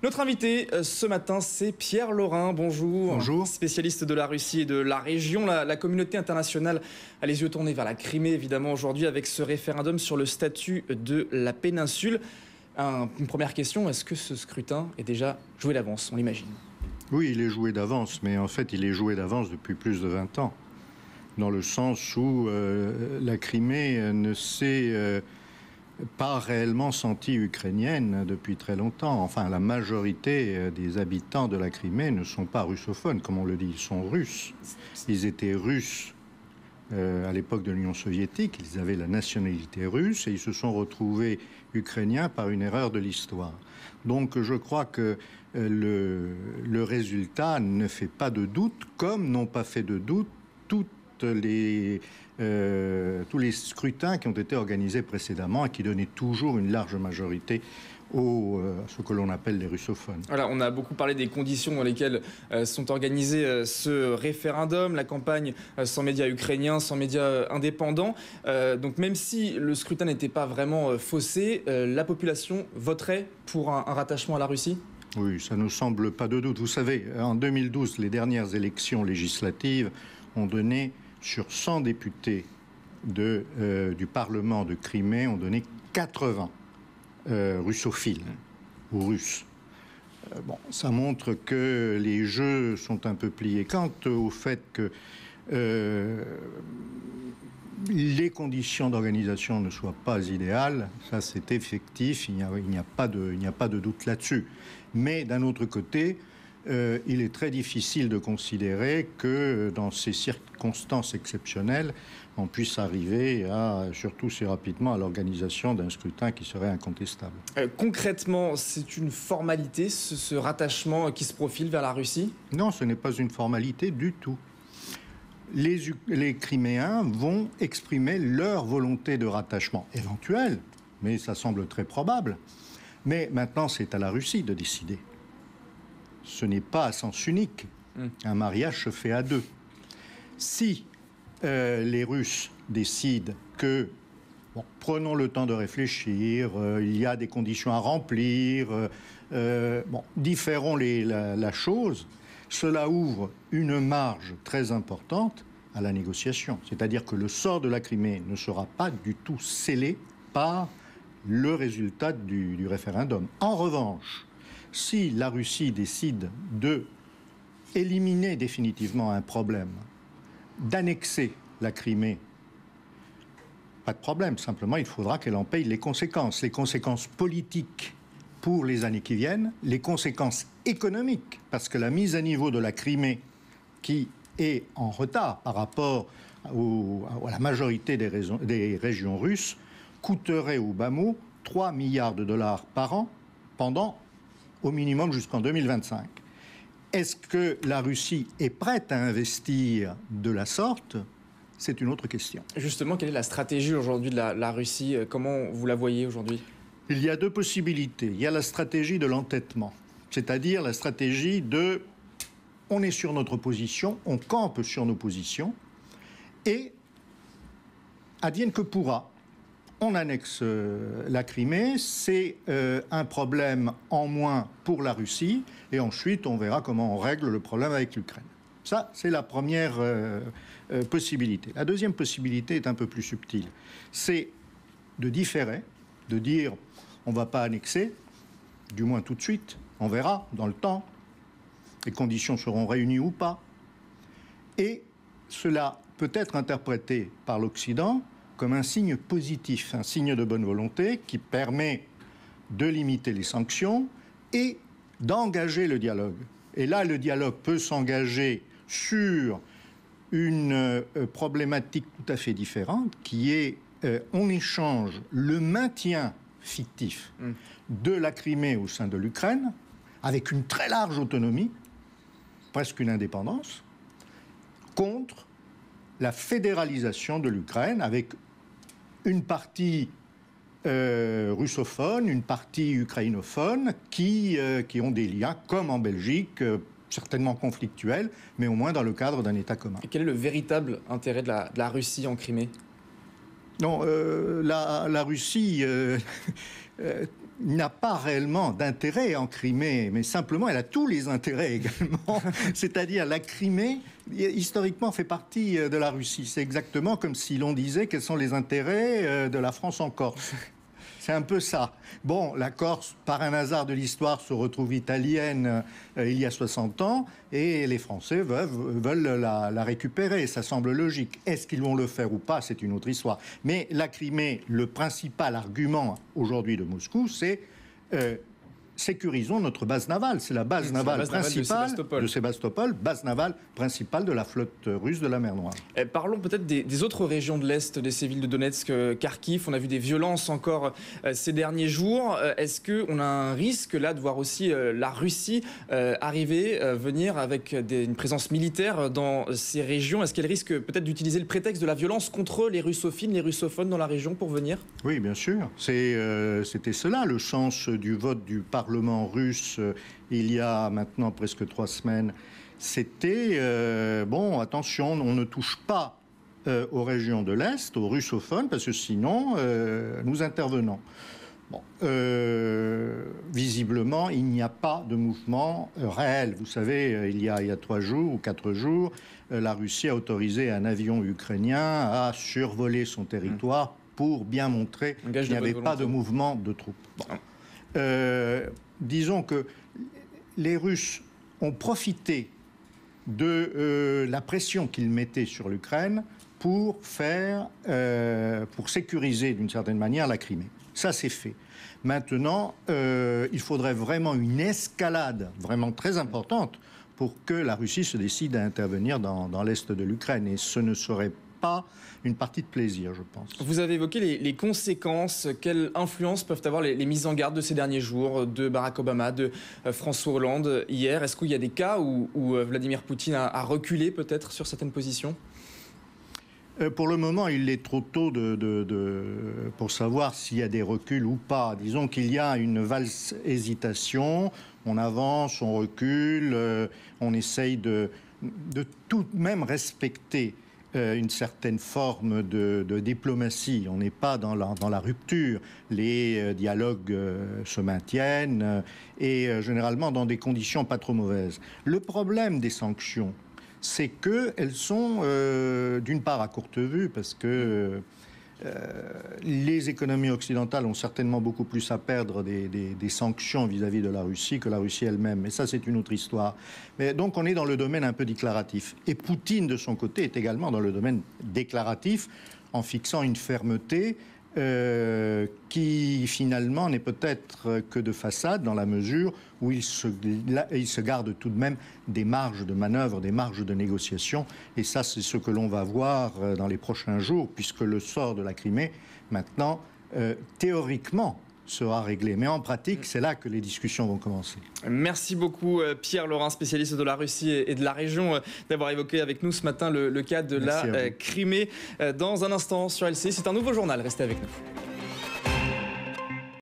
Notre invité ce matin, c'est Pierre Laurin. Bonjour. Bonjour. Spécialiste de la Russie et de la région. La communauté internationale a les yeux tournés vers la Crimée, évidemment, aujourd'hui, avec ce référendum sur le statut de la péninsule. Une première question, est-ce que ce scrutin est déjà joué d'avance, on l'imagine? Oui, il est joué d'avance, mais en fait, il est joué d'avance depuis plus de 20 ans. Dans le sens où la Crimée ne s'est pas réellement sentie ukrainienne depuis très longtemps. Enfin, la majorité des habitants de la Crimée ne sont pas russophones, comme on le dit, ils sont russes. Ils étaient russes à l'époque de l'Union soviétique, ils avaient la nationalité russe et ils se sont retrouvés ukrainiens par une erreur de l'histoire. Donc je crois que le résultat ne fait pas de doute, comme n'ont pas fait de doute tous les scrutins qui ont été organisés précédemment et qui donnaient toujours une large majorité à ce que l'on appelle les russophones. Voilà, on a beaucoup parlé des conditions dans lesquelles sont organisés ce référendum, la campagne sans médias ukrainiens, sans médias indépendants. Donc même si le scrutin n'était pas vraiment faussé, la population voterait pour un rattachement à la Russie ? Oui, ça ne semble pas de doute. Vous savez, en 2012, les dernières élections législatives ont donné, sur 100 députés du Parlement de Crimée, ont donné 80 russophiles ou russes. Bon, ça montre que les jeux sont un peu pliés. Quant au fait que les conditions d'organisation ne soient pas idéales, ça c'est effectif, il n'y a pas de doute là-dessus. Mais d'un autre côté, il est très difficile de considérer que dans ces circonstances exceptionnelles, on puisse arriver surtout si rapidement, à l'organisation d'un scrutin qui serait incontestable. Concrètement, c'est une formalité, ce rattachement qui se profile vers la Russie ? Non, ce n'est pas une formalité du tout. Les Criméens vont exprimer leur volonté de rattachement éventuelle, mais ça semble très probable. Mais maintenant, c'est à la Russie de décider. Ce n'est pas à sens unique. Un mariage se fait à deux. Si les Russes décident que, prenons le temps de réfléchir, il y a des conditions à remplir, différons la chose, cela ouvre une marge très importante à la négociation. C'est-à-dire que le sort de la Crimée ne sera pas du tout scellé par le résultat du référendum. En revanche, si la Russie décide de éliminer définitivement un problème, d'annexer la Crimée, pas de problème, simplement il faudra qu'elle en paye les conséquences politiques pour les années qui viennent, les conséquences économiques, parce que la mise à niveau de la Crimée, qui est en retard par rapport à la majorité des régions russes, coûterait au bas mot 3 milliards de dollars par an pendant au minimum jusqu'en 2025. Est-ce que la Russie est prête à investir de la sorte ? C'est une autre question. Justement, quelle est la stratégie aujourd'hui de la Russie ? Comment vous la voyez aujourd'hui ? Il y a deux possibilités. Il y a la stratégie de l'entêtement, c'est-à-dire la stratégie de « on est sur notre position, on campe sur nos positions, et advienne que pourra ». On annexe la Crimée, c'est un problème en moins pour la Russie, et ensuite on verra comment on règle le problème avec l'Ukraine. Ça, c'est la première possibilité. La deuxième possibilité est un peu plus subtile. C'est de différer, de dire on ne va pas annexer, du moins tout de suite, on verra dans le temps, les conditions seront réunies ou pas. Et cela peut être interprété par l'Occident comme un signe positif, un signe de bonne volonté qui permet de limiter les sanctions et d'engager le dialogue. Et là, le dialogue peut s'engager sur une problématique tout à fait différente, qui est on échange le maintien fictif de la Crimée au sein de l'Ukraine, avec une très large autonomie, presque une indépendance, contre la fédéralisation de l'Ukraine, avec une partie russophone, une partie ukrainophone, qui ont des liens, comme en Belgique, certainement conflictuels, mais au moins dans le cadre d'un État commun. Et quel est le véritable intérêt de la Russie en Crimée ? Non, la Russie n'a pas réellement d'intérêt en Crimée, mais simplement elle a tous les intérêts également. C'est-à-dire la Crimée, historiquement, fait partie de la Russie. C'est exactement comme si l'on disait quels sont les intérêts de la France en Corse. C'est un peu ça. Bon, la Corse, par un hasard de l'histoire, se retrouve italienne il y a 60 ans et les Français veulent la récupérer. Ça semble logique. Est-ce qu'ils vont le faire ou pas? C'est une autre histoire. Mais la Crimée, le principal argument aujourd'hui de Moscou, c'est sécurisons notre base navale. C'est la base navale principale de Sébastopol, base navale principale de la flotte russe de la mer Noire. Parlons peut-être des autres régions de l'Est, de ces villes de Donetsk, Kharkiv. On a vu des violences encore ces derniers jours. Est-ce qu'on a un risque là de voir aussi la Russie venir avec une présence militaire dans ces régions? Est-ce qu'elle risque peut-être d'utiliser le prétexte de la violence contre les russophiles, les russophones dans la région pour venir? Oui, bien sûr. C'était cela le sens du vote du Parlement russe il y a maintenant presque 3 semaines. C'était, bon, attention, on ne touche pas aux régions de l'Est, aux russophones, parce que sinon, nous intervenons. Bon, visiblement, il n'y a pas de mouvement réel. Vous savez, il y a 3 jours ou 4 jours, la Russie a autorisé un avion ukrainien à survoler son territoire pour bien montrer qu'il n'y avait pas de mouvement de troupes. Bon. Disons que les Russes ont profité de la pression qu'ils mettaient sur l'Ukraine pour sécuriser d'une certaine manière la Crimée. Ça, c'est fait. Maintenant, il faudrait vraiment une escalade vraiment très importante pour que la Russie se décide à intervenir dans l'est de l'Ukraine. Et ce ne serait pas une partie de plaisir, je pense. Vous avez évoqué les conséquences. Quelle influence peuvent avoir les mises en garde de ces derniers jours de Barack Obama, de François Hollande hier? Est-ce qu'il y a des cas où Vladimir Poutine a reculé peut-être sur certaines positions? Pour le moment, il est trop tôt pour savoir s'il y a des reculs ou pas. Disons qu'il y a une valse hésitation. On avance, on recule, on essaye de tout de même respecter une certaine forme de diplomatie. On n'est pas dans la rupture. Les dialogues se maintiennent et généralement dans des conditions pas trop mauvaises. Le problème des sanctions, c'est qu'elles sont d'une part à courte vue, parce que les économies occidentales ont certainement beaucoup plus à perdre des sanctions vis-à-vis de la Russie que la Russie elle-même. Mais ça, c'est une autre histoire. Mais donc, on est dans le domaine un peu déclaratif. Et Poutine, de son côté, est également dans le domaine déclaratif, en fixant une fermeté qui, finalement, n'est peut-être que de façade, dans la mesure où il se garde tout de même des marges de manœuvre, des marges de négociation. Et ça, c'est ce que l'on va voir dans les prochains jours, puisque le sort de la Crimée, maintenant, théoriquement, sera réglé. Mais en pratique, c'est là que les discussions vont commencer. Merci beaucoup Pierre Laurin, spécialiste de la Russie et de la région, d'avoir évoqué avec nous ce matin le cas de la Crimée. Dans un instant sur LCI, c'est un nouveau journal. Restez avec nous.